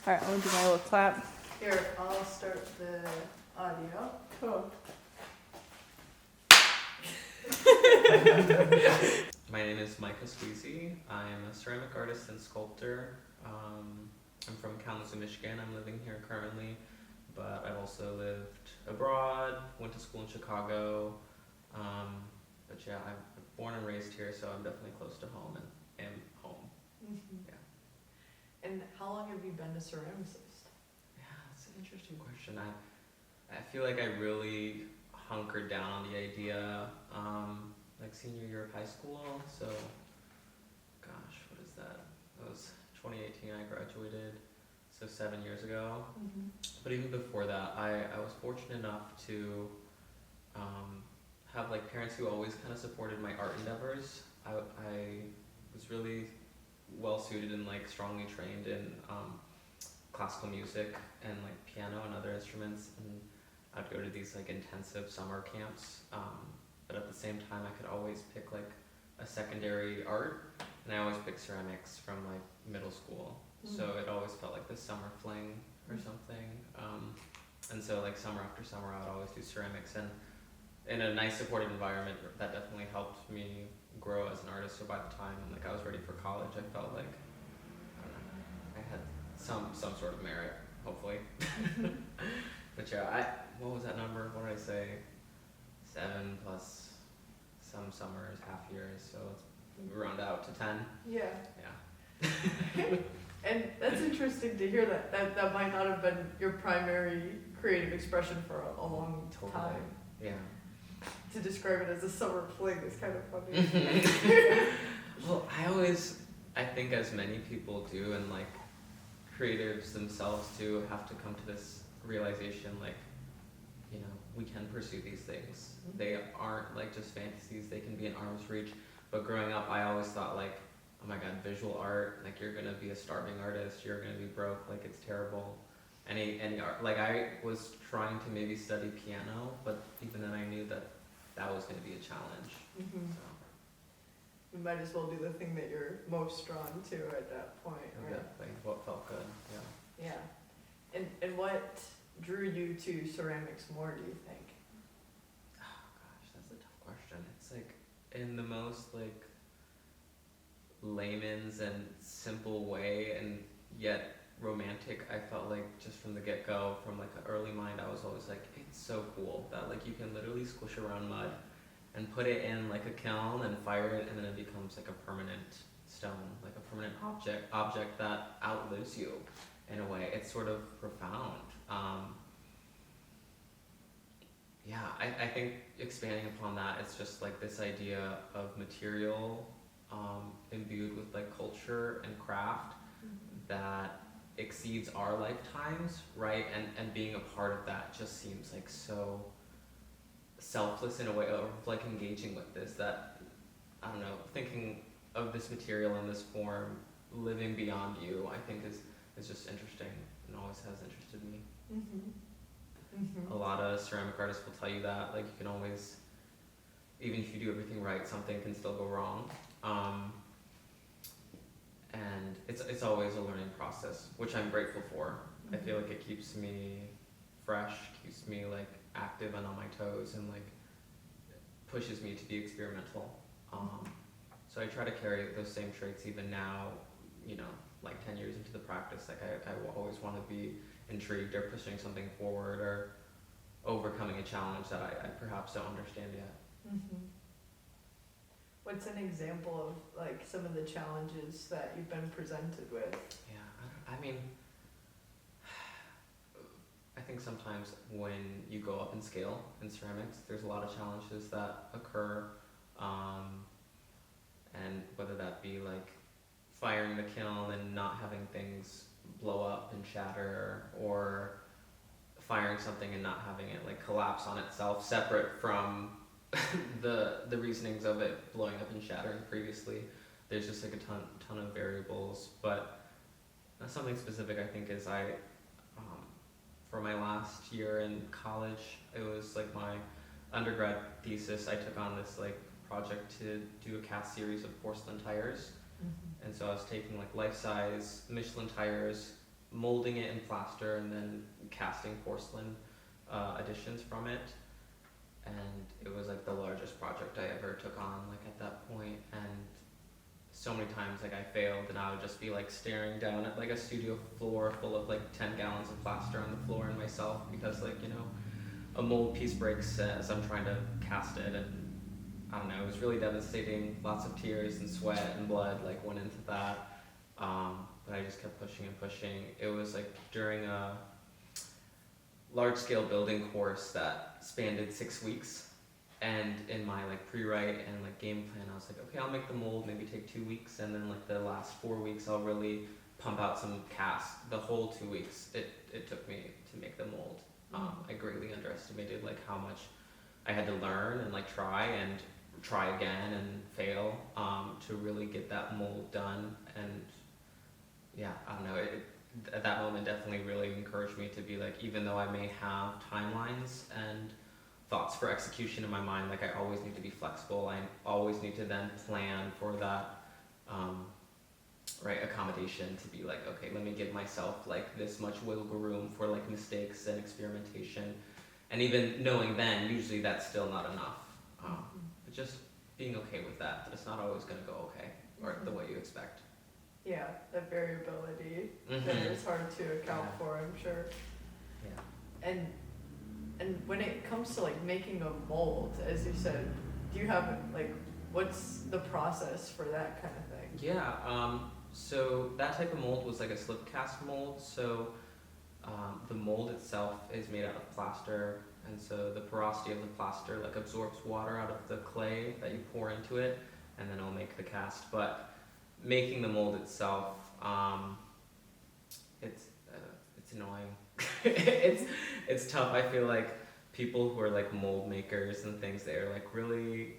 All right, I'll do my little clap. Here, I'll start the audio. Cool. My name is Micah Sweezie. I'm a ceramic artist and sculptor. I'm from Kalamazoo, Michigan. I'm living here currently, but I've also lived abroad, went to school in Chicago. But yeah, I'm born and raised here, so I'm definitely close to home and am home. Mm-hmm. Yeah. And how long have you been a ceramicist? Yeah, that's an interesting question. I feel like I really hunkered down on the idea like senior year of high school. So, gosh, what is that? That was 2018. I graduated, so 7 years ago. Mm-hmm. But But even before that, I was fortunate enough to have like parents who always kind of supported my art endeavors. I was really well suited and like strongly trained in classical music and like piano and other instruments, and I'd go to these like intensive summer camps. But at the same time, I could always pick like a secondary art, and I always picked ceramics from like middle school. Mm-hmm. So it always felt like this summer fling or something. And so like summer after summer, I would always do ceramics, and in a nice supportive environment, that definitely helped me grow as an artist. So by the time like I was ready for college, I felt like I don't know, I had some sort of merit, hopefully. But yeah, what was that number? What did I say? 7 plus some summers, half years. So let's round out to 10. Yeah. Yeah. And that's interesting to hear that might not have been your primary creative expression for a long time. Yeah. To describe it as a summer fling is kind of funny. Well, I think as many people do, and like creatives themselves too, have to come to this realization, like, you know, we can pursue these things. Mm-hmm. They aren't like just fantasies, they can be in arm's reach. But growing up, I always thought like, oh my god, visual art, like you're gonna be a starving artist, you're gonna be broke, like it's terrible. Any art, like I was trying to maybe study piano, but even then I knew that was gonna be a challenge. Mm-hmm. So You might as well do the thing that you're most drawn to at that point, right? exactly, what felt good, yeah. Yeah. And what drew you to ceramics more, do you think? Oh gosh, that's a tough question. It's like in the most like layman's and simple way, and yet romantic. I felt like just from the get-go, from like an early mind, I was always like, it's so cool that like you can literally squish around mud and put it in like a kiln and fire it, and then it becomes like a permanent stone, like a permanent object that outlives you in a way. It's sort of profound. Yeah, I think expanding upon that, it's just like this idea of material imbued with like culture and craft that exceeds our lifetimes, right? And being a part of that just seems like so selfless in a way, of like engaging with this, that I don't know, thinking of this material in this form living beyond you, I think is just interesting and always has interested me. Mm-hmm. Mm-hmm. A lot of ceramic artists will tell you that, like, you can always, even if you do everything right, something can still go wrong. And it's always a learning process, which I'm grateful for. Mm-hmm. I feel like it keeps me fresh, keeps me like active and on my toes, and like pushes me to be experimental. So I try to carry those same traits even now, you know, like 10 years into the practice. Like I always want to be intrigued or pushing something forward or overcoming a challenge that I perhaps don't understand yet. Mm-hmm. What's an example of like some of the challenges that you've been presented with? Yeah, I mean, I think sometimes when you go up in scale in ceramics, there's a lot of challenges that occur, and whether that be like firing the kiln and not having things blow up and shatter, or firing something and not having it like collapse on itself, separate from the reasonings of it blowing up and shattering previously. There's just like a ton of variables, but something specific I think is for my last year in college, it was like my undergrad thesis. I took on this like project to do a cast series of porcelain tires, and so I was taking like life-size Michelin tires, molding it in plaster and then casting porcelain additions from it. And it was like the largest project I ever took on, like at that point. And so many times like I failed, and I would just be like staring down at like a studio floor full of like 10 gallons of plaster on the floor and myself, because like, you know, a mold piece breaks as I'm trying to cast it, and I don't know, it was really devastating. Lots of tears and sweat and blood like went into that. But I just kept pushing and pushing. It was like during a large scale building course that spanned 6 weeks. And in my like pre-write and like game plan, I was like, okay, I'll make the mold, maybe take 2 weeks, and then like the last 4 weeks, I'll really pump out some cast. The whole 2 weeks it took me to make the mold. I greatly underestimated like how much I had to learn and like try again and fail to really get that mold done. And yeah, I don't know, at that moment definitely really encouraged me to be like, even though I may have timelines and thoughts for execution in my mind, like I always need to be flexible. I always need to then plan for that right accommodation, to be like, okay, let me give myself like this much wiggle room for like mistakes and experimentation. And even knowing then, usually that's still not enough. But just being okay with that it's not always going to go okay or the way you expect. Yeah, that variability that Mm-hmm. is hard to account for, I'm sure. Yeah. And when it comes to like making a mold, as you said, do you have like, what's the process for that kind of thing? Yeah, so that type of mold was like a slip cast mold. So the mold itself is made out of plaster, and so the porosity of the plaster like absorbs water out of the clay that you pour into it, and then it'll make the cast. But making the mold itself, it's annoying. it's tough. I feel like people who are like mold makers and things, they're like really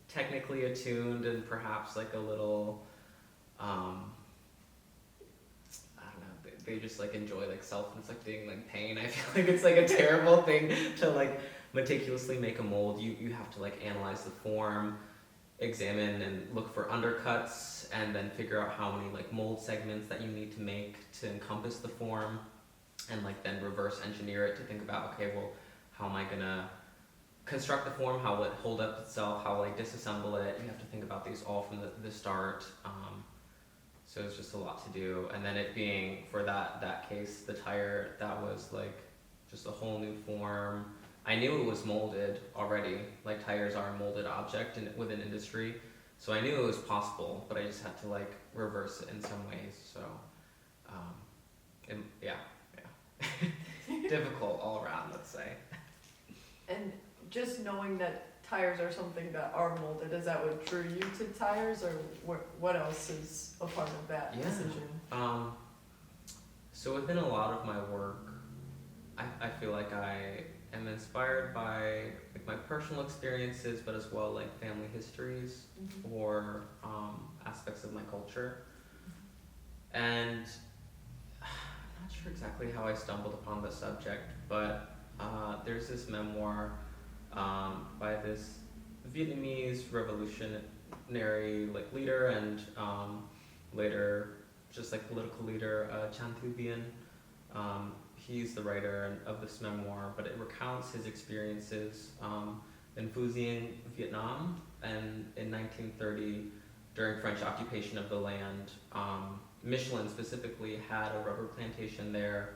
technically attuned and perhaps like a little I don't know, they just like enjoy like self-inflicting like pain. I feel like it's like a terrible thing to like meticulously make a mold. You have to like analyze the form, examine and look for undercuts, and then figure out how many like mold segments that you need to make to encompass the form, and like then reverse engineer it to think about, okay, well, how am I gonna construct the form, how will it hold up itself, how will I disassemble it. You have to think about these all from the start. So it's just a lot to do. And then it being, for that case, the tire, that was like just a whole new form. I knew it was molded already, like tires are a molded object within industry, so I knew it was possible, but I just had to like reverse it in some ways. So yeah. Difficult all around, let's say. And just knowing that tires are something that are molded, is that what drew you to tires, or what else is a part of that decision? So within a lot of my work, I feel like I am inspired by like my personal experiences, but as well like family histories or aspects of my culture. And I'm not sure exactly how I stumbled upon the subject, but there's this memoir by this Vietnamese revolutionary like leader and later just like political leader, Chan Thu Bien. He's the writer of this memoir, but it recounts his experiences in Phu Dien, Vietnam, and in 1930 during French occupation of the land. Michelin specifically had a rubber plantation there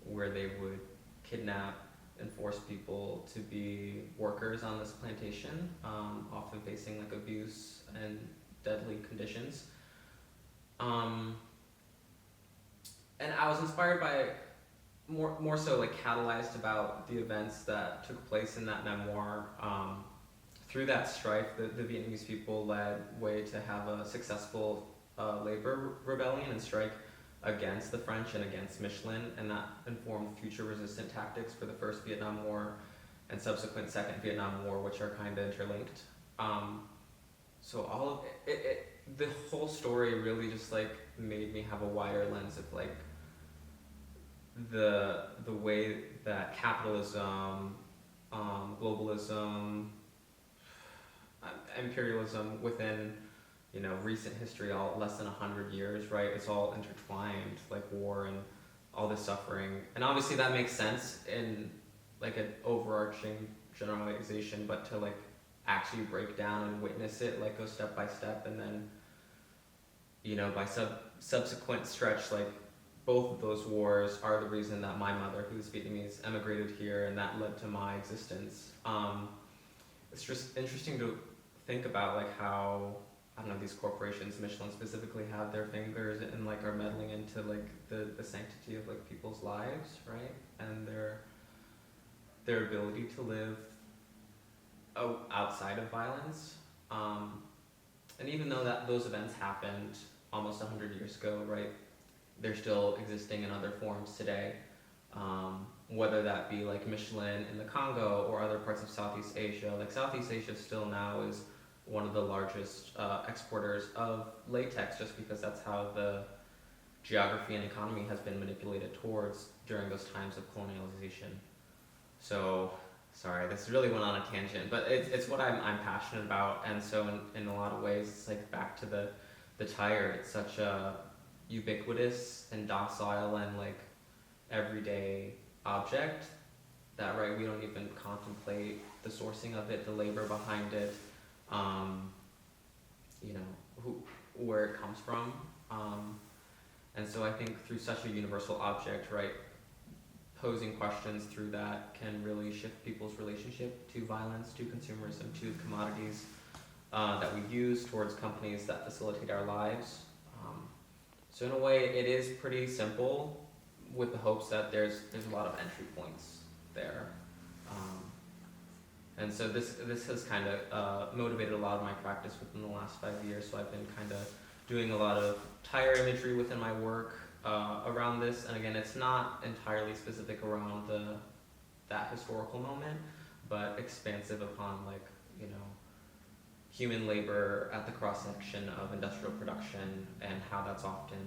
where they would kidnap and force people to be workers on this plantation, often facing like abuse and deadly conditions. And I was inspired by more so like catalyzed about the events that took place in that memoir. Through that strife, the Vietnamese people led way to have a successful labor rebellion and strike against the French and against Michelin, and that informed future resistant tactics for the First Vietnam War and subsequent Second Vietnam War, which are kind of interlinked. So all of it, the whole story really just like made me have a wider lens of like the way that capitalism, globalism, imperialism within recent history, all less than 100 years, right? It's all intertwined, like war and all this suffering, and obviously that makes sense in like an overarching generalization, but to like actually break down and witness it, like go step by step, and then by subsequent stretch, like both of those wars are the reason that my mother, who's Vietnamese, emigrated here, and that led to my existence. It's just interesting to think about like how, I don't know, these corporations, Michelin specifically, have their fingers and like are meddling into like the sanctity of like people's lives, right? And their ability to live outside of violence. And even though that those events happened almost 100 years ago, right, they're still existing in other forms today. Whether that be like Michelin in the Congo or other parts of Southeast Asia. Like Southeast Asia still now is one of the largest exporters of latex, just because that's how the geography and economy has been manipulated towards during those times of colonialization. So, sorry, this really went on a tangent, but it's what I'm passionate about, and so in a lot of ways, it's like back to the tire. It's such a ubiquitous and docile and like everyday object that, right, we don't even contemplate the sourcing of it, the labor behind it, where it comes from. And so I think through such a universal object, right, posing questions through that can really shift people's relationship to violence, to consumerism, to commodities that we use, towards companies that facilitate our lives. So in a way, it is pretty simple, with the hopes that there's a lot of entry points there. And so this has kind of motivated a lot of my practice within the last 5 years. So I've been kind of doing a lot of tire imagery within my work around this. And again, it's not entirely specific around that historical moment, but expansive upon human labor at the cross section of industrial production, and how that's often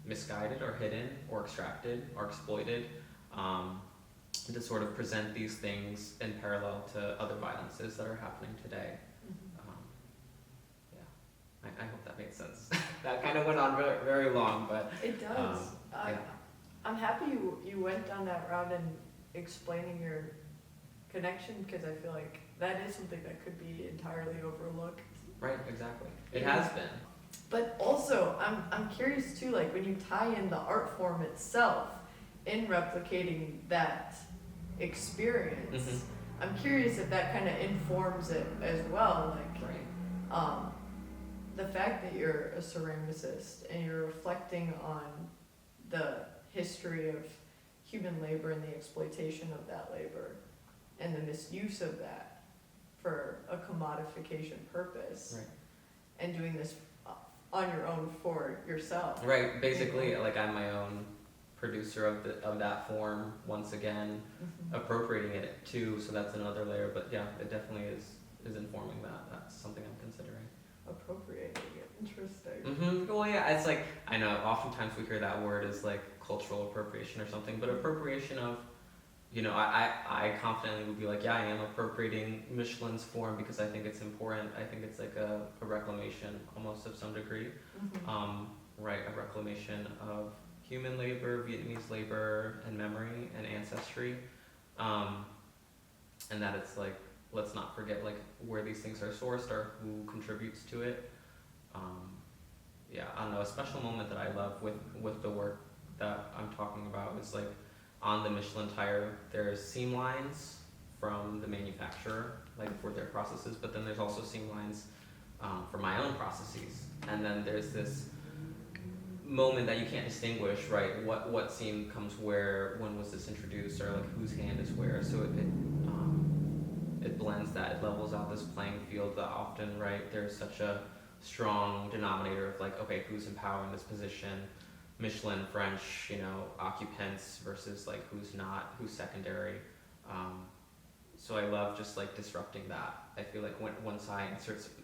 misguided or hidden or extracted or exploited, to sort of present these things in parallel to other violences that are happening today. I hope that made sense. That kind of went on very, very long, but it does. Yeah. I'm happy you went down that route and explaining your connection, because I feel like that is something that could be entirely overlooked. Right, exactly. It has been. But also, I'm curious too, like when you tie in the art form itself in replicating that experience, Mm-hmm. I'm curious if that kind of informs it as well. Right. The fact that you're a ceramicist and you're reflecting on the history of human labor and the exploitation of that labor and the misuse of that for a commodification purpose, Right. and doing this on your own for yourself. Right. Basically, I'm my own producer of that form once again, Mm-hmm. appropriating it too. So that's another layer. But yeah, it definitely is informing that. That's something I'm considering. Appropriating it. Interesting. Mm-hmm. Well, yeah, it's I know oftentimes we hear that word as cultural appropriation or something, but appropriation of, I confidently would be yeah, I am appropriating Michelin's form because I think it's important. I think it's a reclamation almost of some degree, Mm-hmm. right? A reclamation of human labor, Vietnamese labor, and memory and ancestry, and that it's let's not forget where these things are sourced or who contributes to it. Yeah, I don't know, a special moment that I love with the work that I'm talking about is on the Michelin tire, there's seam lines from the manufacturer, for their processes, but then there's also seam lines for my own processes. And then there's this moment that you can't distinguish, right? What seam comes where, when was this introduced, or whose hand is where. So it blends that, it levels out this playing field that often, right, there's such a strong denominator of okay, who's in power in this position, Michelin, French, occupants versus who's not, who's secondary. So I love just disrupting that. I feel once I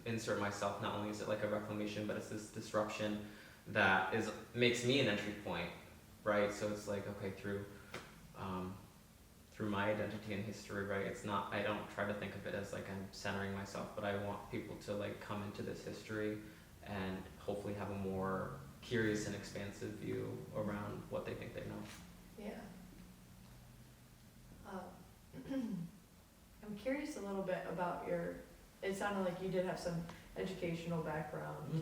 insert myself, not only is it a reclamation, but it's this disruption that makes me an entry point, right? So it's okay, through my identity and history, right? It's not, I don't try to think of it as I'm centering myself, but I want people to come into this history and hopefully have a more curious and expansive view around what they think they know. little bit about it sounded like you did have some educational background. Mm-hmm.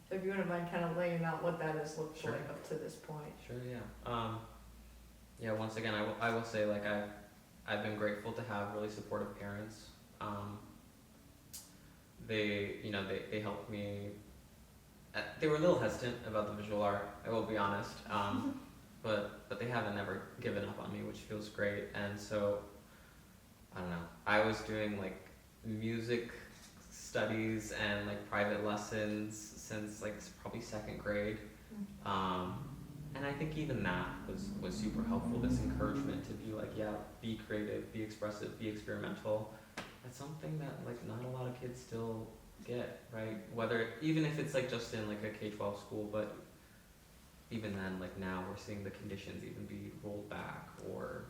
So if you wouldn't mind kind of laying out what that has looked Sure. like up to this point. Sure, yeah. Yeah, once again, I will say, like, I've been grateful to have really supportive parents. They helped me. They were a little hesitant about the visual art, I will be honest. But they haven't ever given up on me, which feels great. And so, I don't know, I was doing, like, music studies and, like, private lessons since, like, probably second grade. And I think even that was super helpful, this encouragement to be like, yeah, be creative, be expressive, be experimental. That's something that, like, not a lot of kids still get, right? Even if it's, like, just in, like, a K-12 school, but even then, like, now we're seeing the conditions even be rolled back or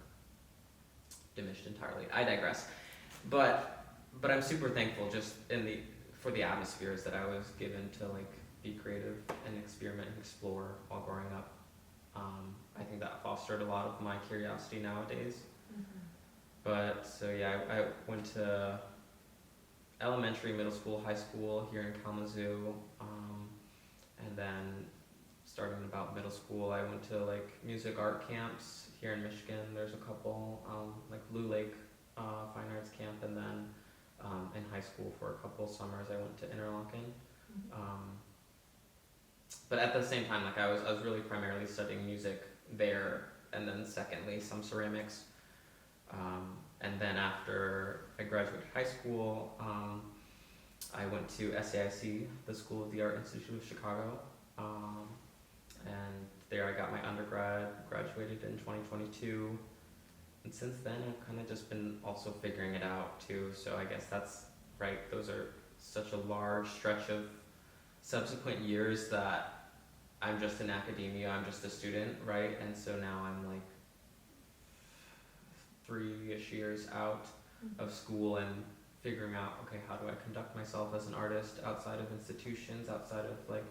diminished entirely. I digress. But I'm super thankful just for the atmospheres that I was given to, like, be creative and experiment and explore while growing up. I think that fostered a lot of my curiosity nowadays. But so yeah, I went to elementary, middle school, high school here in Kalamazoo, and then starting about middle school, I went to, like, music art camps here in Michigan. There's a couple, like Blue Lake Fine Arts Camp, and then in high school for a couple summers I went to Interlochen. But at the same time, like, I was really primarily studying music there, and then secondly some ceramics. And then after I graduated high school, I went to SAIC, the School of the Art Institute of Chicago, and there I got my undergrad, graduated in 2022, and since then I've kind of just been also figuring it out too, so I guess that's right, those are such a large stretch of subsequent years that I'm just in academia, I'm just a student, right? And so now I'm like 3-ish years out of school and figuring out, okay, how do I conduct myself as an artist outside of institutions, outside of, like,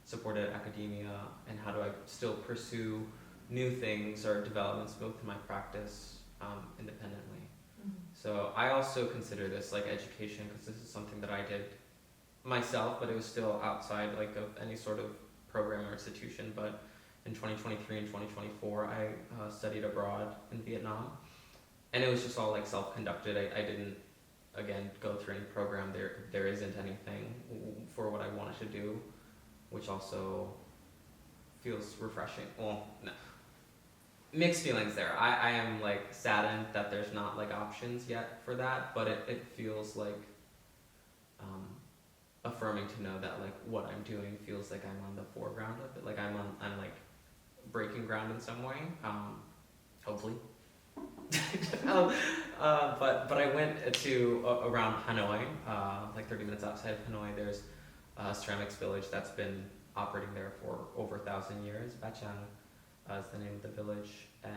supported academia, and how do I still pursue new things or developments both in my practice independently. So I also consider this, like, education, because this is something that I did myself, but it was still outside, like, of any sort of program or institution. But in 2023 and 2024, I studied abroad in Vietnam, and it was just all, like, self-conducted. I didn't, again, go through any program. There isn't anything for what I wanted to do, which also feels refreshing. Well, no, mixed feelings there. I am, like, saddened that there's not, like, options yet for that, but it feels like affirming to know that, like, what I'm doing feels like I'm on the foreground of it, like I'm like breaking ground in some way, hopefully. But I went to around Hanoi, like 30 minutes outside of Hanoi. There's a ceramics village that's been operating there for over 1,000 years. Bachan is the name of the village, and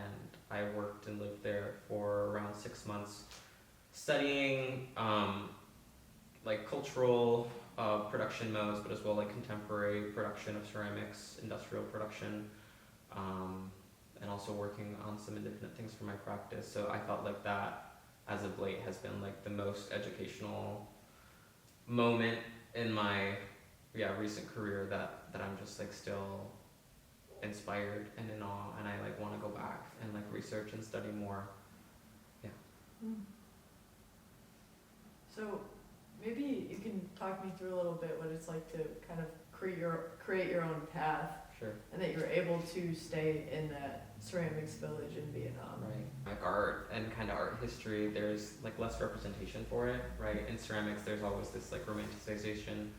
I worked and lived there for around 6 months, studying like cultural production modes, but as well, like, contemporary production of ceramics, industrial production, and also working on some independent things for my practice. So I felt like that, as of late, has been, like, the most educational moment in my recent career that I'm just, like, still inspired and in awe, and I, like, want to go back and, like, research and study more. So maybe you can talk me through a little bit what it's like to kind of create your own path. Sure. And that you're able to stay in that ceramics village in Vietnam. Right. Like art and kind of art history, there's, like, less representation for it, right? In ceramics, there's always this, like, romanticization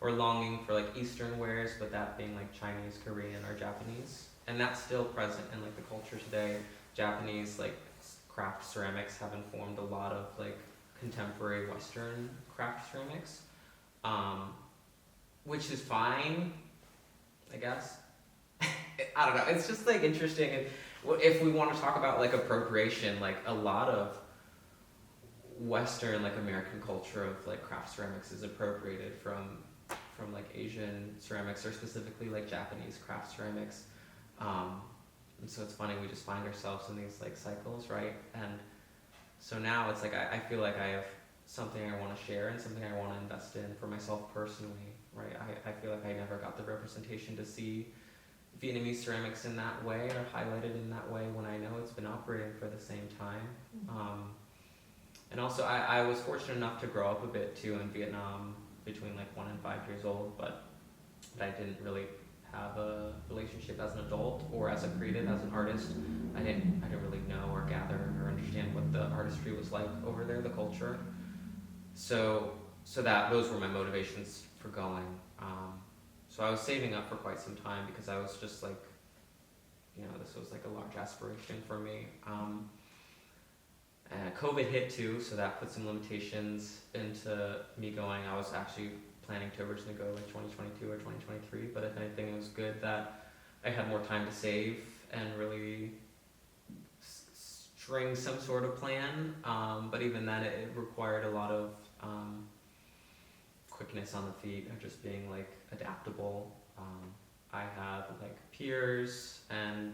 or longing for, like, Eastern wares, but that being, like, Chinese, Korean, or Japanese. And that's still present in, like, the culture today. Japanese, like, craft ceramics have informed a lot of, like, contemporary Western craft ceramics, which is fine, I guess. I don't know, it's just, like, interesting. And if we want to talk about, like, appropriation, like, a lot of Western, like, American culture of, like, craft ceramics is appropriated from like, Asian ceramics, or specifically, like, Japanese craft ceramics. And so it's funny, we just find ourselves in these, like, cycles, right? And so now it's like I feel like I have something I want to share and something I want to invest in for myself personally, right? I feel like I never got the representation to see Vietnamese ceramics in that way or highlighted in that way when I know it's been operating for the same time. And also I was fortunate enough to grow up a bit too in Vietnam between like 1 and 5 years old, but I didn't really have a relationship as an adult or as a creative, as an artist. I didn't really know or gather or understand what the artistry was like over there, the culture. So that those were my motivations for going. So I was saving up for quite some time because I was just like, this was like a large aspiration for me. And COVID hit too, so that put some limitations into me going. I was actually planning to originally go like 2022 or 2023, but if anything, it was good that I had more time to save and really string some sort of plan. But even then, it required a lot of quickness on the feet of just being like adaptable. I had like peers and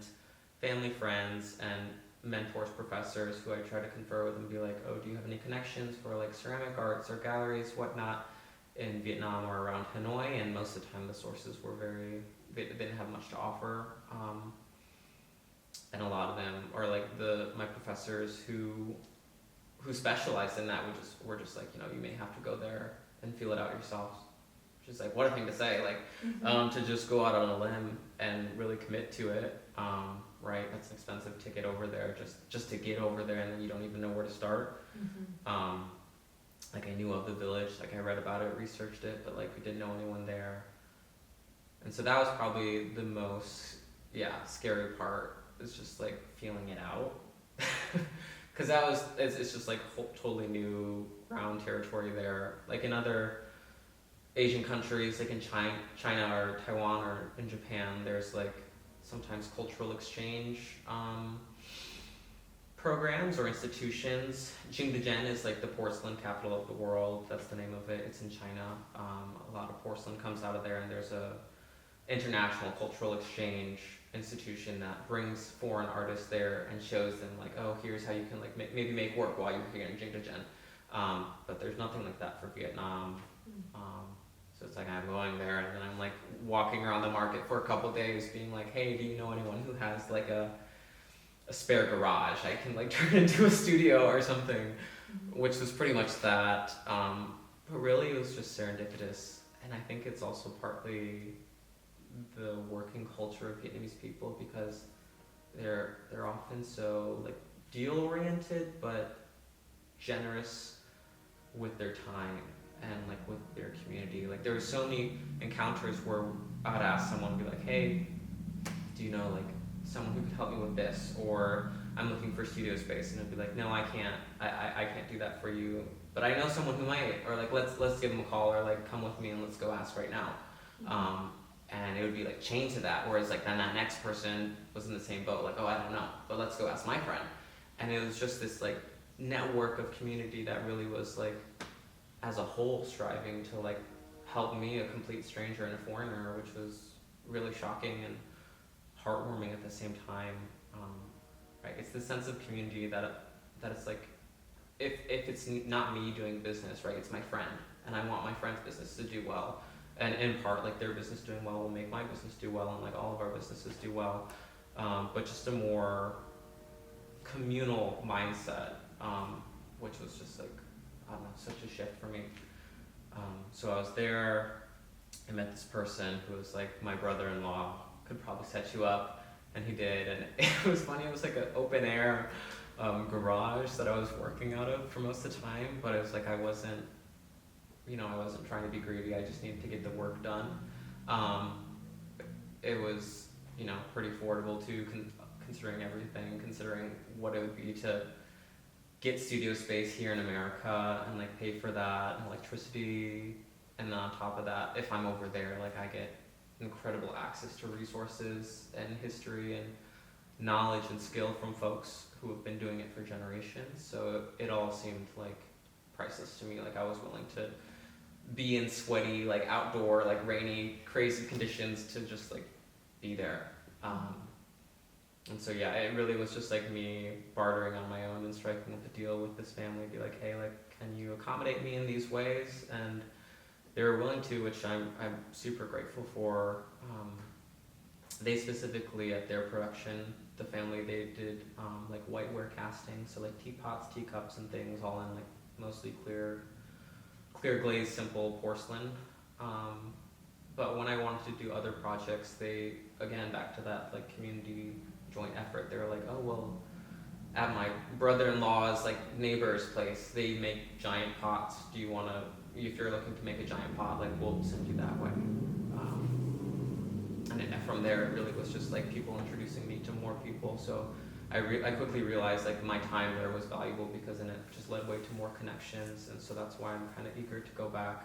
family friends and mentors, professors who I try to confer with and be like, oh, do you have any connections for like ceramic arts or galleries, whatnot, in Vietnam or around Hanoi? And most of the time the sources were they didn't have much to offer. And a lot of them, or like my professors who specialized in that were just like, you may have to go there and feel it out yourself. Which is like, what a thing to say, like, to just go out on a limb and really commit to it. Right, that's an expensive ticket over there just to get over there, and then you don't even know where to start. Like I knew of the village, like I read about it, researched it, but like we didn't know anyone there. And so that was probably the most scary part, is just like feeling it out. Because it's just like totally new ground territory there. Like in other Asian countries, like in China or Taiwan or in Japan, there's like sometimes cultural exchange programs or institutions. Jingdezhen is like the porcelain capital of the world. That's the name of it. It's in China. A lot of porcelain comes out of there, and there's a international cultural exchange institution that brings foreign artists there and shows them like, oh, here's how you can like maybe make work while you're here in Jingdezhen. But there's nothing like that for Vietnam. So it's like I'm going there and then I'm like walking around the market for a couple days being like, hey, do you know anyone who has like a spare garage I can like turn into a studio or something? Which was pretty much that. But really it was just serendipitous. And I think it's also partly the working culture of Vietnamese people, because they're often so like deal oriented but generous with their time and like with their community. Like there were so many encounters where I'd ask someone, be like, hey, do you know like someone who could help me with this, or I'm looking for studio space, and it'd be like, no, I can't do that for you, but I know someone who might, or like let's give them a call, or like come with me and let's go ask right now. And it would be like chained to that, whereas like then that next person was in the same boat, like, oh, I don't know, but let's go ask my friend. And it was just this like network of community that really was like as a whole striving to like help me, a complete stranger and a foreigner, which was really shocking and heartwarming at the same time. Right, it's the sense of community that it's like, if it's not me doing business, right, it's my friend, and I want my friend's business to do well, and in part like their business doing well will make my business do well, and like all of our businesses do well, but just a more communal mindset, which was just like, I don't know, such a shift for me. So I was there, I met this person who was like my brother-in-law, could probably set you up, and he did, and it was funny. It was like an open air garage that I was working out of for most of the time, but it was like I wasn't trying to be greedy. I just needed to get the work done. It was pretty affordable too, considering everything, considering what it would be to get studio space here in America and like pay for that and electricity, and then on top of that, if I'm over there, like I get incredible access to resources and history and knowledge and skill from folks who have been doing it for generations. So it all seemed like priceless to me. Like I was willing to be in sweaty, like outdoor, like rainy, crazy conditions to just like be there. And so yeah, it really was just like me bartering on my own and striking up a deal with this family, be like, hey, like, can you accommodate me in these ways? And they were willing to, which I'm super grateful for. They specifically at their production, the family, they did like whiteware casting, so like teapots, teacups, and things, all in like mostly clear glazed, simple porcelain. But when I wanted to do other projects, they, again, back to that like community joint effort, they were like, oh well, at my brother-in-law's like neighbor's place, they make giant pots. Do you want to, if you're looking to make a giant pot, like we'll send you that way. From there, it really was just like people introducing me to more people. So I quickly realized like my time there was valuable, because then it just led way to more connections. And so that's why I'm kind of eager to go back,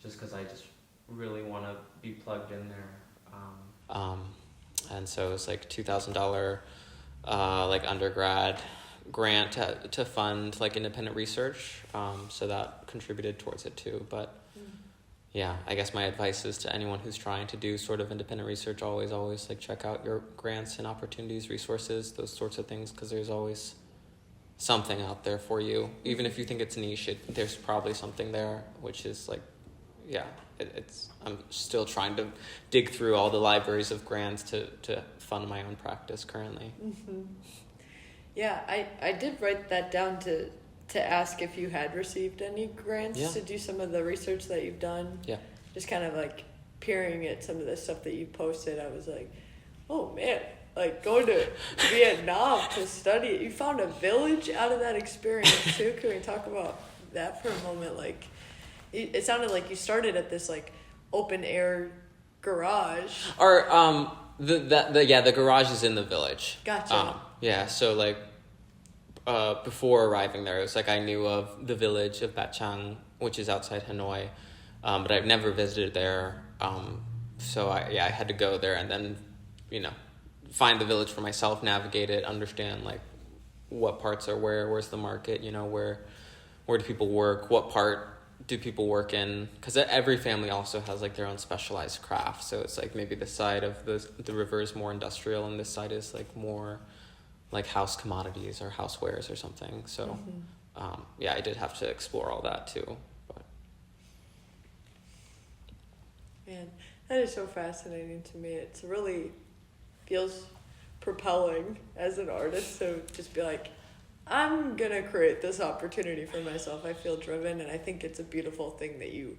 just because I just really want to be plugged in there. And so it was like $2,000 like undergrad grant to fund like independent research. So that contributed towards it too. But yeah, I guess my advice is to anyone who's trying to do sort of independent research, always like check out your grants and opportunities, resources, those sorts of things, because there's always something out there for you. Even if you think it's niche, there's probably something there, which is like, yeah, it's I'm still trying to dig through all the libraries of grants to fund my own practice currently. Mm-hmm. Yeah, I did write that down to ask if you had received any grants to do some of the research that you've done. Yeah. Just kind of like peering at some of the stuff that you posted, I was like, oh man, like going to Vietnam to study. You found a village out of that experience too. Can we talk about that for a moment? Like, it sounded like you started at this like open air garage. Or the garage is in the village. Gotcha. Yeah, so like before arriving there, it was like I knew of the village of Bat Chang, which is outside Hanoi, but I've never visited there. So I had to go there and then, find the village for myself, navigate it, understand like what parts are where's the market, where do people work, what part do people work in, because every family also has like their own specialized craft. So it's like maybe the side of the river is more industrial and this side is like more like house commodities or housewares or something. So I did have to explore all that too. But man, that is so fascinating to me. It's really feels propelling as an artist to just be like, I'm gonna create this opportunity for myself. I feel driven, and I think it's a beautiful thing that you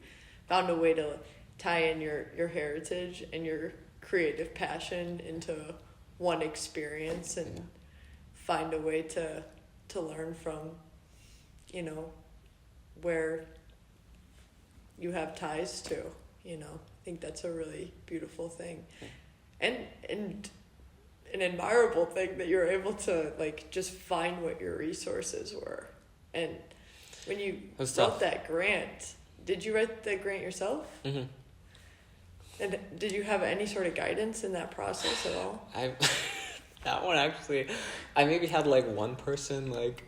found a way to tie in your heritage and your creative passion into one experience and find a way to learn from, where you have ties to, I think that's a really beautiful thing. And an admirable thing that you're able to like just find what your resources were. And when you wrote that grant, did you write the grant yourself? Mm-hmm. And did you have any sort of guidance in that process at all? That one actually, I maybe had like one person like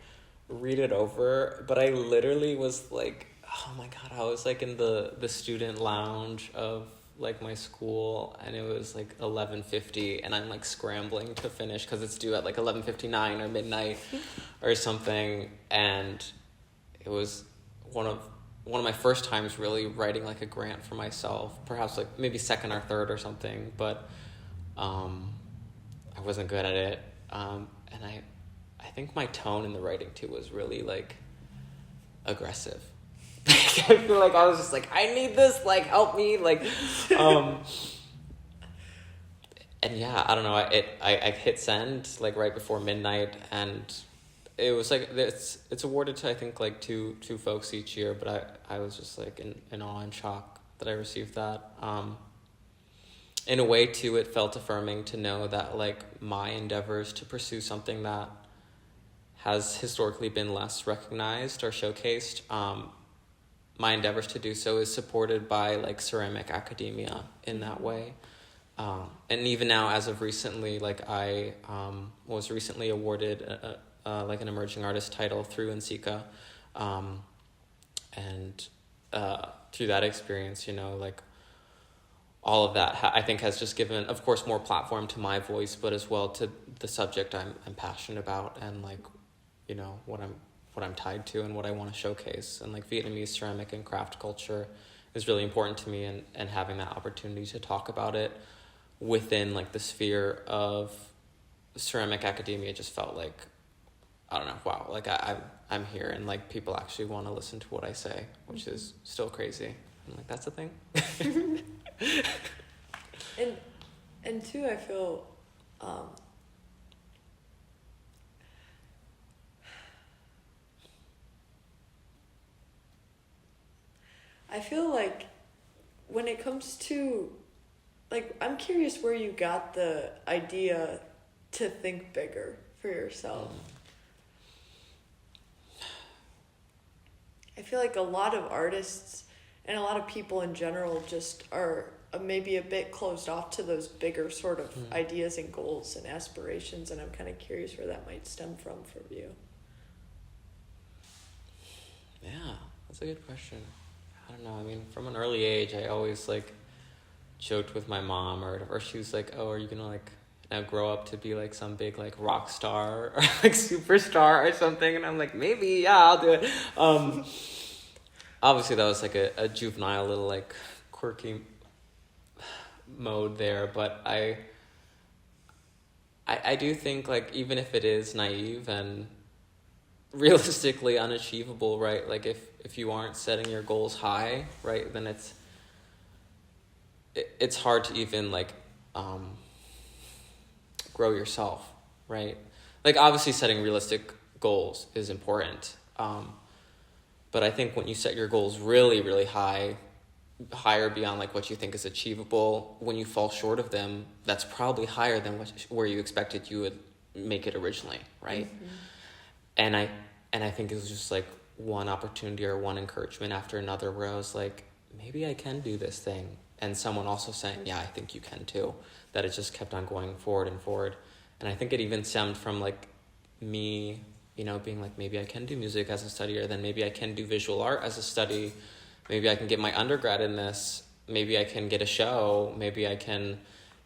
read it over, but I literally was like, oh my God, I was like in the student lounge of like my school, and it was like 11:50, and I'm like scrambling to finish because it's due at like 11:59 or midnight or something. And it was one of my first times really writing like a grant for myself, perhaps like maybe second or third or something, but I wasn't good at it, and I think my tone in the writing too was really like aggressive. I feel like I was just like, I need this, like help me, like and yeah, I don't know, I hit send like right before midnight, and it was like it's awarded to I think like two folks each year, but I was just like in awe and shock that I received that. In a way too, it felt affirming to know that like my endeavors to pursue something that has historically been less recognized or showcased, my endeavors to do so is supported by like ceramic academia in that way. And even now, as of recently, like I was recently awarded like an emerging artist title through NCECA. And through that experience, like all of that, I think, has just given, of course, more platform to my voice, but as well to the subject I'm passionate about, and like, you know, what I'm tied to and what I want to showcase. And like Vietnamese ceramic and craft culture is really important to me, and having that opportunity to talk about it within like the sphere of ceramic academia just felt like, I don't know, wow, like I'm here, and like people actually want to listen to what I say, which is still crazy. I'm like, that's a thing. And too, I feel like when it comes to, like, I'm curious where you got the idea to think bigger for yourself. I feel like a lot of artists and a lot of people in general just are maybe a bit closed off to those bigger sort of ideas and goals and aspirations, and I'm kind of curious where that might stem from for you. Yeah, that's a good question. I don't know. I mean, from an early age, I always like joked with my mom, or she was like, "Oh, are you gonna like now grow up to be like some big like rock star or like superstar or something?" And I'm like, maybe, yeah, I'll do it. Obviously, that was like a juvenile little like quirky mode there, but I do think, like, even if it is naive and realistically unachievable, right? Like if you aren't setting your goals high, right, then it's hard to even like grow yourself, right? Like, obviously setting realistic goals is important, but I think when you set your goals really, really higher beyond like what you think is achievable, when you fall short of them, that's probably higher than where you expected you would make it originally, right? Mm-hmm. And I think it was just like one opportunity or one encouragement after another where I was like, maybe I can do this thing, and someone also saying, yeah, I think you can too, that it just kept on going forward and forward. And I think it even stemmed from like me, you know, being like, maybe I can do music as a study, or then maybe I can do visual art as a study. Maybe I can get my undergrad in this. Maybe I can get a show. Maybe I can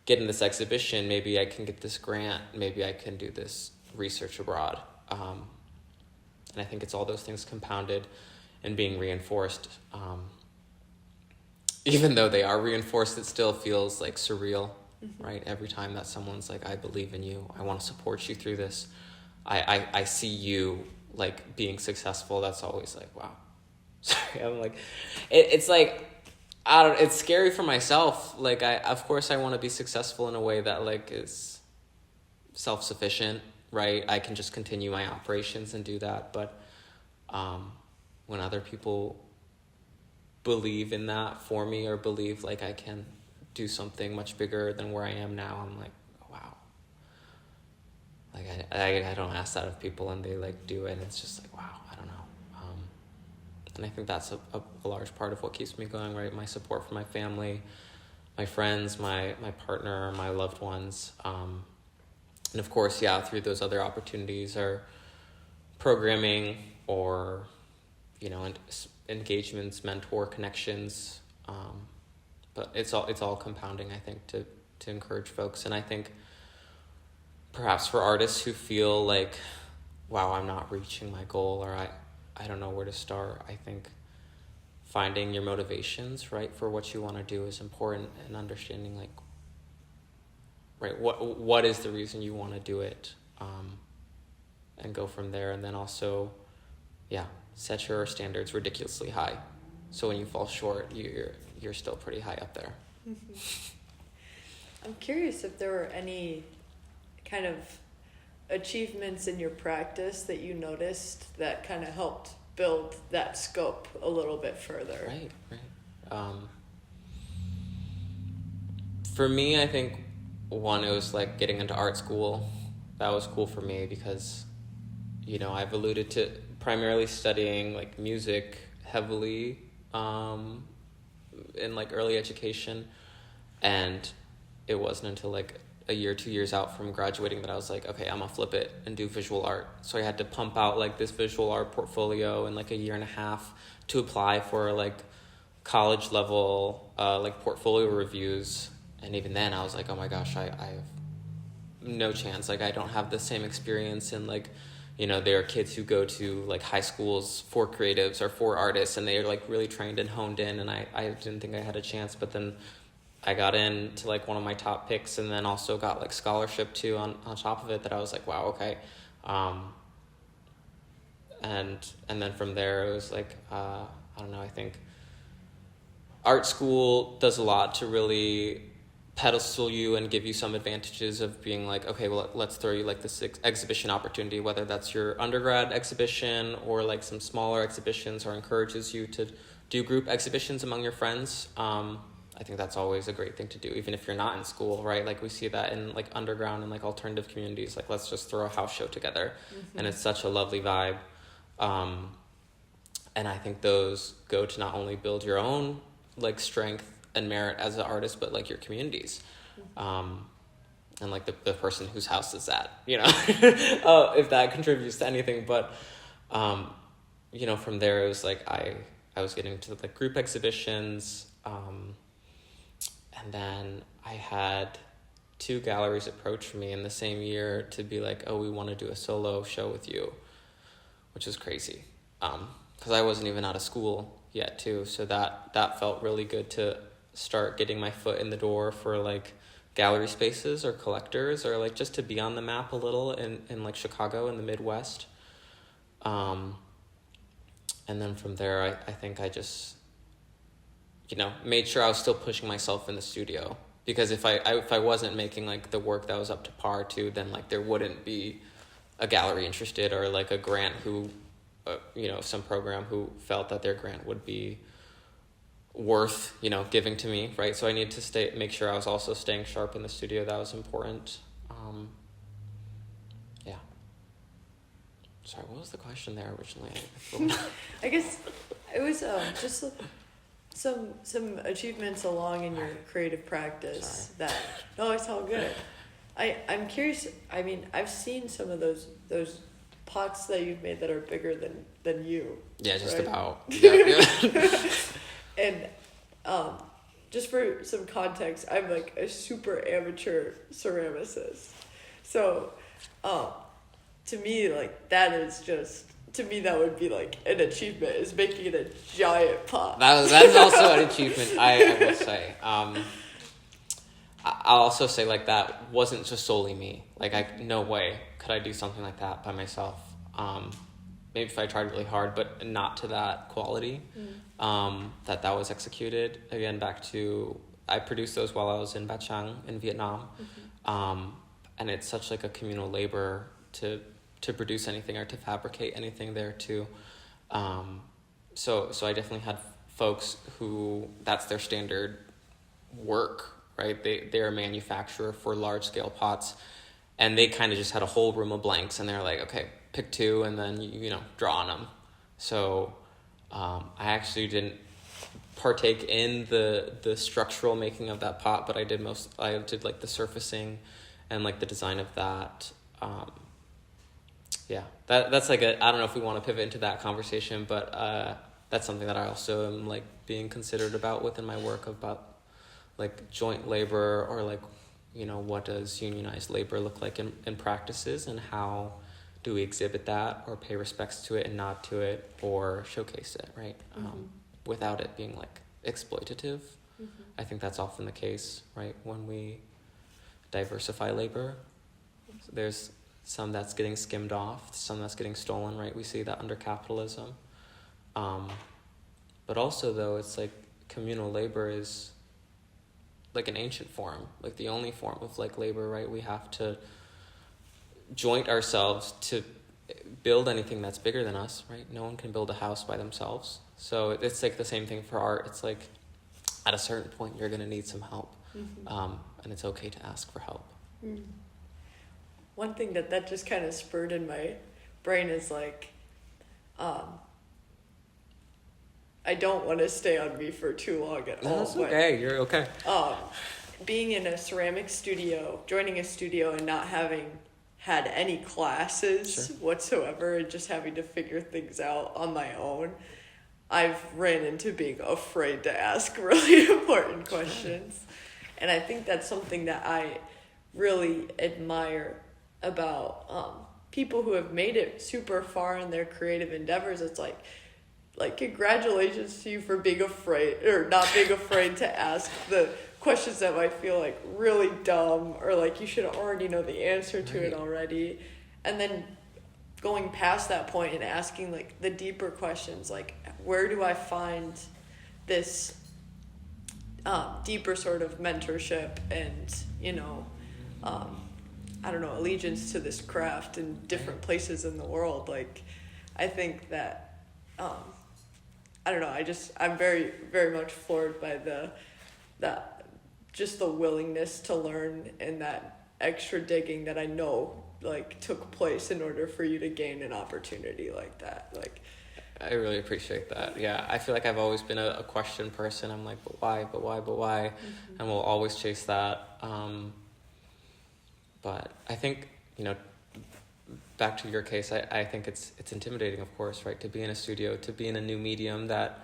get in this exhibition. Maybe I can get this grant. Maybe I can do this research abroad. And I think it's all those things compounded and being reinforced. Even though they are reinforced, it still feels like surreal, right? Every time that someone's like, I believe in you. I want to support you through this. I see you like being successful. That's always like, wow. Sorry, I'm like, it's like, I don't, it's scary for myself. Like, of course I want to be successful in a way that like is self-sufficient, right? I can just continue my operations and do that. But when other people believe in that for me, or believe like I can do something much bigger than where I am now, I'm like, wow. Like I don't ask that of people, and they like do it, and it's just like, wow, I don't know. And I think that's a large part of what keeps me going, right? My support from my family, my friends, my partner, my loved ones. And of course, yeah, through those other opportunities are programming, or, you know, engagements, mentor connections. But it's all compounding, I think, to encourage folks. And I think perhaps for artists who feel like, wow, I'm not reaching my goal, or I don't know where to start, I think finding your motivations, right, for what you want to do is important, and understanding like, right, what is the reason you want to do it, and go from there. And then also, yeah, set your standards ridiculously high, so when you fall short, you're still pretty high up there. I'm curious if there were any kind of achievements in your practice that you noticed that kind of helped build that scope a little bit further. Right. For me, I think one, it was like getting into art school. That was cool for me because, you know, I've alluded to primarily studying like music heavily in like early education, and it wasn't until like a year, 2 years out from graduating that I was like, okay, I'm gonna flip it and do visual art. So I had to pump out like this visual art portfolio in like a year and a half to apply for like college level like portfolio reviews, and even then I was like, oh my gosh, I have no chance. Like, I don't have the same experience in, like, you know, there are kids who go to like high schools for creatives or for artists, and they're like really trained and honed in, and I didn't think I had a chance. But then I got into like one of my top picks, and then also got like scholarship too on top of it, that I was like, wow, okay. And then from there it was like, I don't know, I think art school does a lot to really pedestal you and give you some advantages of being like, okay, well, let's throw you like this exhibition opportunity, whether that's your undergrad exhibition or like some smaller exhibitions, or encourages you to do group exhibitions among your friends. I think that's always a great thing to do, even if you're not in school, right? Like, we see that in like underground and like alternative communities, like, let's just throw a house show together. And it's such a lovely vibe. And I think those go to not only build your own like strength and merit as an artist, but like your communities, and like the person whose house is that, you know, if that contributes to anything. But you know, from there it was like I was getting to like group exhibitions, and then I had 2 galleries approach me in the same year to be like, oh, we want to do a solo show with you, which is crazy, because I wasn't even out of school yet too, so that felt really good to start getting my foot in the door for like gallery spaces or collectors, or like just to be on the map a little in like Chicago in the Midwest. And then from there I think I just, you know, made sure I was still pushing myself in the studio, because if I wasn't making like the work that was up to par too, then like there wouldn't be a gallery interested, or like a grant who you know, some program who felt that their grant would be worth, you know, giving to me, right? So I needed to make sure I was also staying sharp in the studio. That was important. Yeah. Sorry, what was the question there originally? I guess it was just some achievements along in your creative practice. Sorry. That, no, it's all good. I'm curious. I mean, I've seen some of those pots that you've made that are bigger than you. Yeah, just right? about. Yeah. And just for some context, I'm like a super amateur ceramicist. So to me, like, that is just, to me, that would be like an achievement, is making a giant pot. That's also an achievement, I will say. I'll also say, like, that wasn't just solely me. Like, no way could I do something like that by myself. Maybe if I tried really hard, but not to that quality. That was executed. Again, back to, I produced those while I was in Nha Trang in Vietnam. And it's such like a communal labor to produce anything or to fabricate anything there too. So I definitely had folks who that's their standard work, right? They're a manufacturer for large scale pots, and they kind of just had a whole room of blanks, and they're like, okay, pick 2 and then you know, draw on them. So I actually didn't partake in the structural making of that pot, but I did like the surfacing and like the design of that. Yeah, that's like I don't know if we want to pivot into that conversation, but that's something that I also am like being considered about within my work, about like joint labor, or like, you know, what does unionized labor look like in practices, and how do we exhibit that or pay respects to it and nod to it or showcase it, right? Without it being like exploitative. I think that's often the case, right? When we diversify labor, there's some that's getting skimmed off, some that's getting stolen, right? We see that under capitalism. But also, though, it's like communal labor is like an ancient form, like the only form of like labor, right? We have to joint ourselves to build anything that's bigger than us, right? No one can build a house by themselves. So it's like the same thing for art. It's like at a certain point you're going to need some help, and it's okay to ask for help. One thing that just kind of spurred in my brain is like, I don't want to stay on me for too long at all. That's okay. You're okay. Being in a ceramic studio, joining a studio and not having had any classes whatsoever, and just having to figure things out on my own. I've ran into being afraid to ask really important questions. And I think that's something that I really admire about people who have made it super far in their creative endeavors. It's like congratulations to you for being afraid, or not being afraid to ask the questions that might feel like really dumb, or like you should already know the answer to it already. And then going past that point and asking like the deeper questions, like where do I find this deeper sort of mentorship and, you know, I don't know, allegiance to this craft in different places in the world. Like, I think that, I don't know, I'm very, very much floored by just the willingness to learn and that extra digging that I know, like, took place in order for you to gain an opportunity like that. Like, I really appreciate that. Yeah, I feel like I've always been a question person. I'm like, but why? Mm-hmm. And we'll always chase that. But I think, you know, back to your case, I think it's intimidating, of course, right? To be in a studio, to be in a new medium that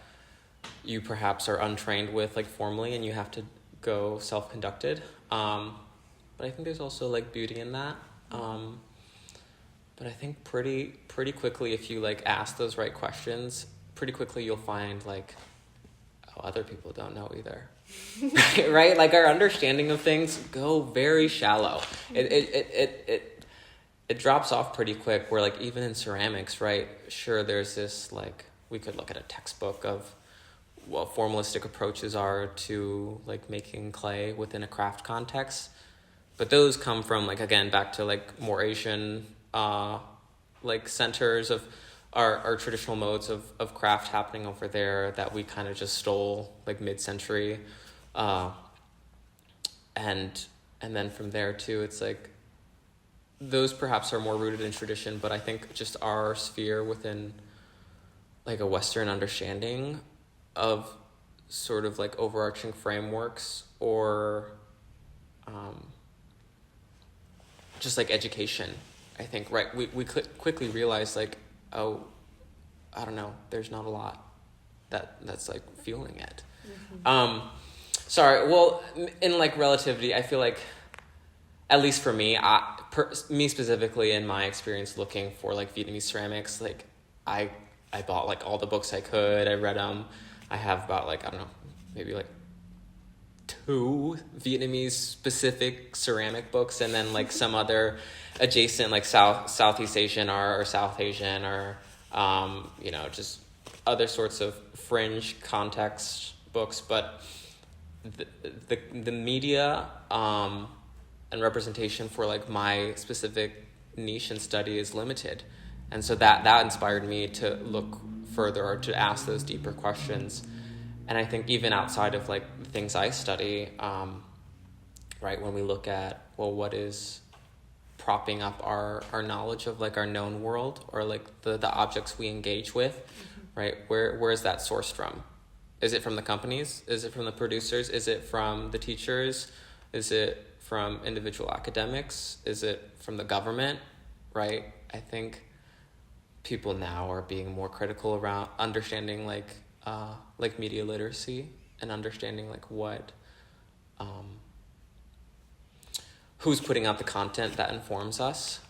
you perhaps are untrained with, like, formally, and you have to go self-conducted. But I think there's also, like, beauty in that. But I think pretty quickly, if you, like, ask those right questions, pretty quickly you'll find, like, oh, other people don't know either. Right? Like, our understanding of things go very shallow. It drops off pretty quick, where, like, even in ceramics, right? Sure, there's this, like, we could look at a textbook of what formalistic approaches are to, like, making clay within a craft context. But those come from, like, again, back to, like, more Asian, like, centers of our traditional modes of craft happening over there that we kind of just stole, like, mid-century. And then from there, too, it's, like, those perhaps are more rooted in tradition, but I think just our sphere within, like, a Western understanding of sort of, like, overarching frameworks or just, like, education, I think, right? We quickly realized, like, oh, I don't know, there's not a lot that's, like, fueling it. Mm-hmm. Sorry, well, in, like, relativity, I feel like, at least for me, me specifically, in my experience looking for, like, Vietnamese ceramics, like, I bought, like, all the books I could. I read them. I have about, like, I don't know, maybe, like, 2 Vietnamese specific ceramic books, and then, like, some other adjacent, like, Southeast Asian or South Asian or, you know, just other sorts of fringe context books. But the media and representation for, like, my specific niche and study is limited. And so that inspired me to look further, or to ask those deeper questions. And I think even outside of, like, the things I study, right, when we look at, well, what is propping up our knowledge of, like, our known world, or, like, the objects we engage with, mm-hmm. right, where is that sourced from? Is it from the companies? Is it from the producers? Is it from the teachers? Is it from individual academics? Is it from the government, right? I think people now are being more critical around understanding, like media literacy, and understanding, like, what, who's putting out the content that informs us.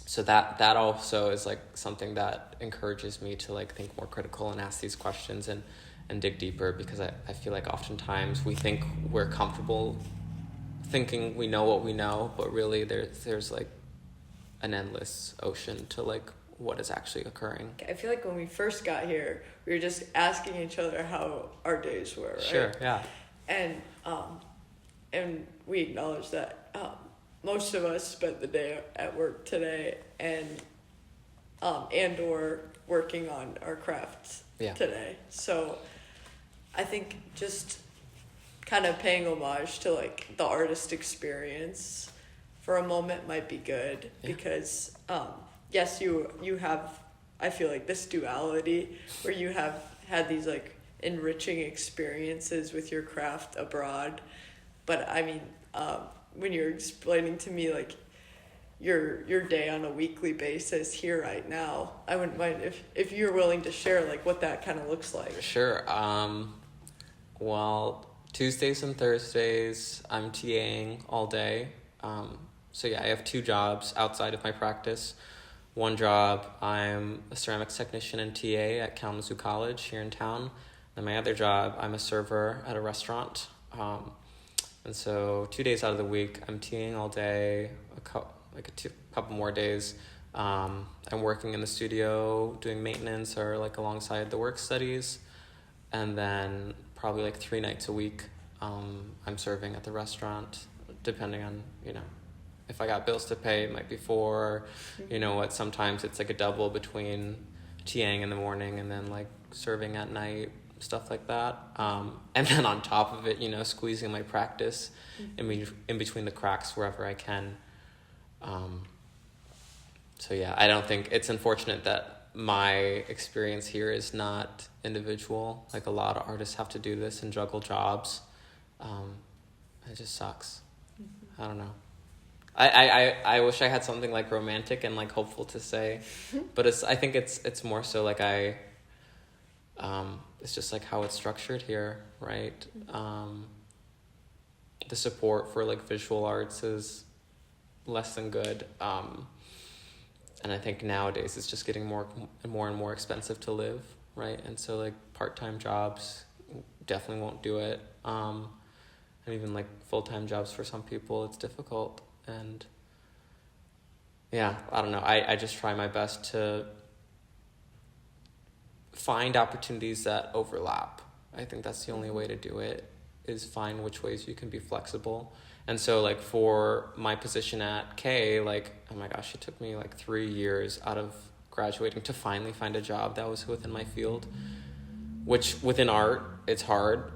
So that also is, like, something that encourages me to, like, think more critical and ask these questions and dig deeper, because I feel like oftentimes we think we're comfortable thinking we know what we know, but really there's like an endless ocean to, like, what is actually occurring. I feel like when we first got here, we were just asking each other how our days were, right? Sure, yeah. And we acknowledge that most of us spent the day at work today, and or working on our crafts today. So I think just kind of paying homage to, like, the artist experience for a moment might be good, because yes, you have, I feel like, this duality where you have had these, like, enriching experiences with your craft abroad, but I mean, when you're explaining to me, like, your day on a weekly basis here right now. I wouldn't mind if you're willing to share like what that kind of looks like. Sure. Well, Tuesdays and Thursdays, I'm TAing all day. So yeah, I have 2 jobs outside of my practice. One job, I'm a ceramics technician and TA at Kalamazoo College here in town. And my other job, I'm a server at a restaurant. And so 2 days out of the week, I'm TAing all day, a couple more days. I'm working in the studio, doing maintenance or like alongside the work studies. And then probably like 3 nights a week, I'm serving at the restaurant, depending on, if I got bills to pay, it might be 4. Sometimes it's like a double between TAing in the morning and then like serving at night, stuff like that. And then on top of it, squeezing my practice in between the cracks wherever I can. So yeah, I don't think it's unfortunate that my experience here is not individual. Like a lot of artists have to do this and juggle jobs. It just sucks. I don't know. I wish I had something like romantic and like hopeful to say, but I think it's more so like it's just like how it's structured here, right? The support for like visual arts is less than good. And I think nowadays it's just getting more and more expensive to live, right? And so like part-time jobs definitely won't do it. And even like full-time jobs for some people, it's difficult. And yeah, I don't know. I just try my best to find opportunities that overlap. I think that's the only way to do it, is find which ways you can be flexible. And so like for my position at K, like, oh my gosh, it took me like 3 years out of graduating to finally find a job that was within my field, which within art, it's hard.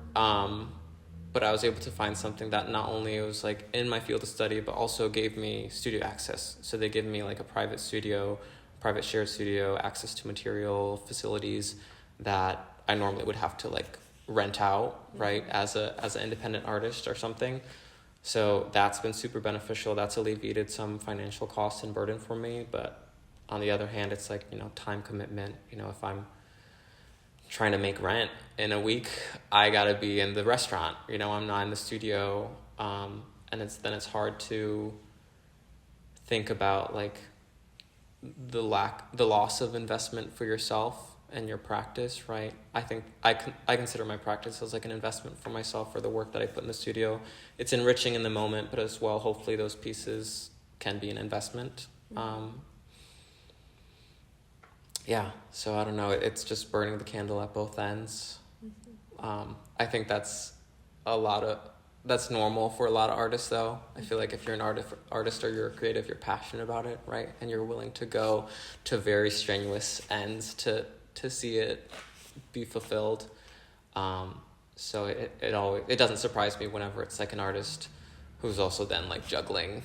But I was able to find something that not only was like in my field of study, but also gave me studio access. So they give me like a private studio, private shared studio, access to material, facilities that I normally would have to like rent out, right, as an independent artist or something. So that's been super beneficial. That's alleviated some financial cost and burden for me. But on the other hand, it's like, time commitment. If I'm trying to make rent in a week, I gotta be in the restaurant. I'm not in the studio. And it's hard to think about like the loss of investment for yourself and your practice, right? I think I consider my practice as like an investment for myself, for the work that I put in the studio. It's enriching in the moment, but as well, hopefully those pieces can be an investment. Yeah, so I don't know. It's just burning the candle at both ends. I think that's normal for a lot of artists, though. I feel like if you're an artist or you're a creative, you're passionate about it, right? And you're willing to go to very strenuous ends to see it be fulfilled. So it doesn't surprise me whenever it's like an artist who's also then like juggling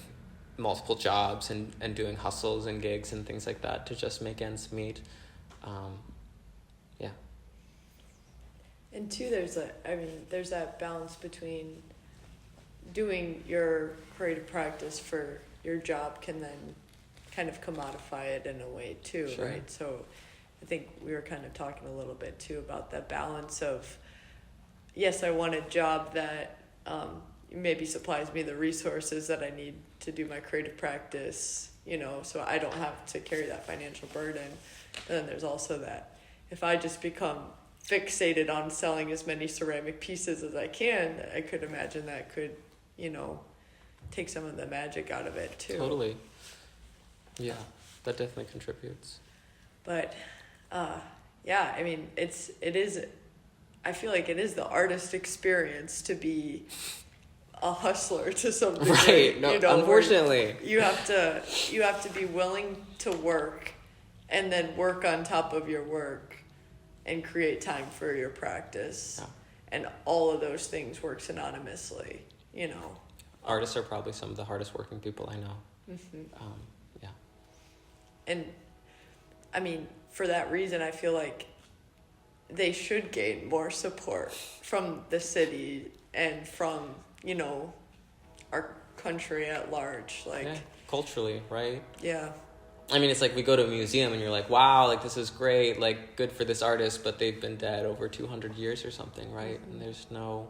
multiple jobs and doing hustles and gigs and things like that to just make ends meet. Yeah. And two, there's that balance between doing your creative practice for your job can then kind of commodify it in a way too, Sure. right? So I think we were kind of talking a little bit too about that balance of, yes, I want a job that maybe supplies me the resources that I need to do my creative practice, so I don't have to carry that financial burden. And then there's also that if I just become fixated on selling as many ceramic pieces as I can, I could imagine that could, take some of the magic out of it too. Totally. Yeah, that definitely contributes. But, yeah, I mean, I feel like it is the artist experience to be a hustler to some degree. Right. No, unfortunately. You have to be willing to work and then work on top of your work and create time for your practice. Yeah. And all of those things work synonymously, Artists are probably some of the hardest working people I know. Mm-hmm. Yeah. And I mean, for that reason, I feel like they should gain more support from the city and from, our country at large. Like, Yeah. culturally, right? Yeah. I mean, it's like we go to a museum and you're like, wow, like this is great, like good for this artist, but they've been dead over 200 years or something, right? And there's no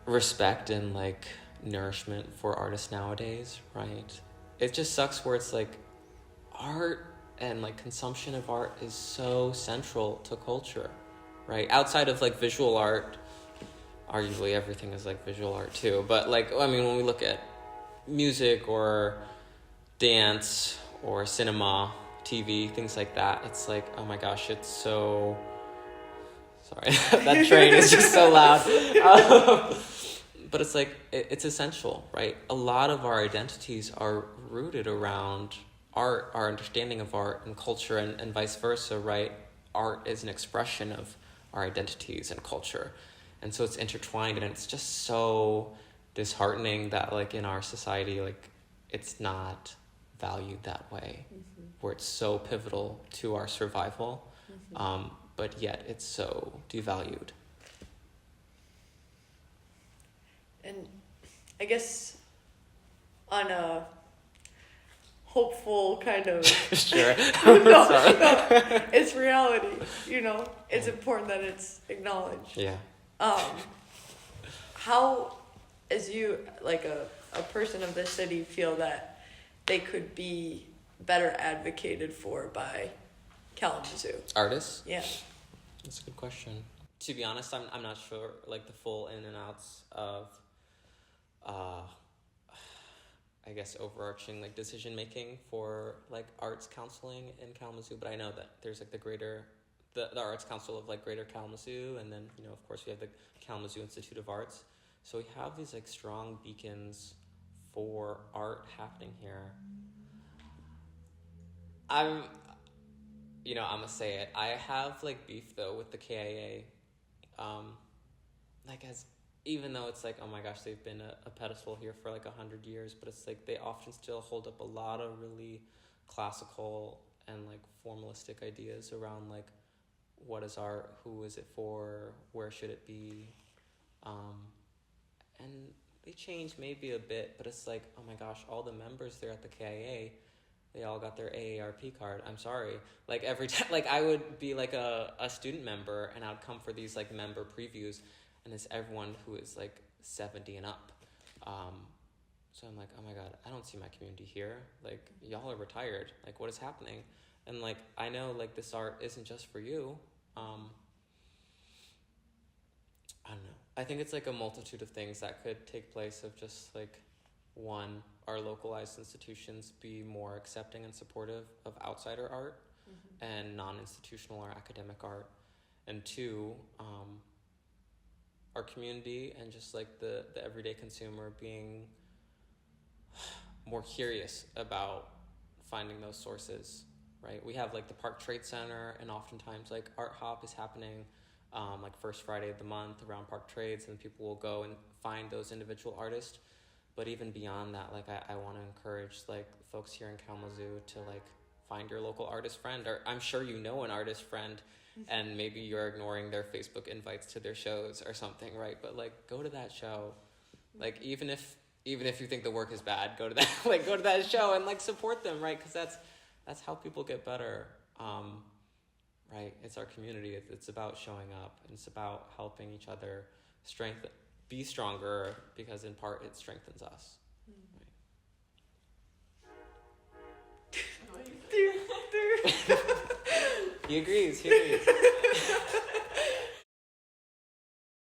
respect and like nourishment for artists nowadays, right? It just sucks where it's like art and like consumption of art is so central to culture, right? Outside of like visual art, arguably everything is like visual art too, but like, I mean, when we look at music or dance or cinema, TV, things like that, it's like, oh my gosh, it's so... Sorry, that train is just so loud. But it's like, it's essential, right? A lot of our identities are rooted around art, our understanding of art and culture, and vice versa, right? Art is an expression of our identities and culture. And so it's intertwined, and it's just so disheartening that like in our society, like it's not valued that way, where it's so pivotal to our survival, but yet it's so devalued. And I guess on a hopeful kind of Sure. no, Sorry. no, it's reality, you know. It's important that it's acknowledged. Yeah. How, as you like a person of this city, feel that they could be better advocated for by Kalamazoo? Artists? Yeah. That's a good question. To be honest, I'm not sure like the full in and outs of I guess overarching like decision making for like arts counseling in Kalamazoo, but I know that there's like the Arts Council of like Greater Kalamazoo, and then, you know, of course we have the Kalamazoo Institute of Arts. So we have these like strong beacons for art happening here. I'm gonna say it. I have like beef though with the KIA. Like even though it's like, oh my gosh, they've been a pedestal here for like 100 years, but it's like they often still hold up a lot of really classical and like formalistic ideas around like what is art, who is it for, where should it be, and they change maybe a bit, but it's like, oh my gosh, all the members there at the KIA, they all got their AARP card. I'm sorry. Like every time, like I would be like a student member and I would come for these like member previews, and it's everyone who is like 70 and up. So I'm like, oh my God, I don't see my community here. Like y'all are retired. Like what is happening? And like, I know like this art isn't just for you. I don't know. I think it's like a multitude of things that could take place of just like, one, our localized institutions be more accepting and supportive of outsider art and non-institutional or academic art. And two, our community and just like the everyday consumer being more curious about finding those sources, right? We have like the Park Trade Center, and oftentimes like Art Hop is happening like first Friday of the month around Park Trades, and people will go and find those individual artists. But even beyond that, like I want to encourage like folks here in Kalamazoo to like find your local artist friend, or I'm sure you know an artist friend, and maybe you're ignoring their Facebook invites to their shows or something, right? But like go to that show, like even if you think the work is bad, go to that show and like support them, right? Because that's how people get better, right? It's our community. It's about showing up, and it's about helping each other be stronger, because in part it strengthens us. Right? He agrees.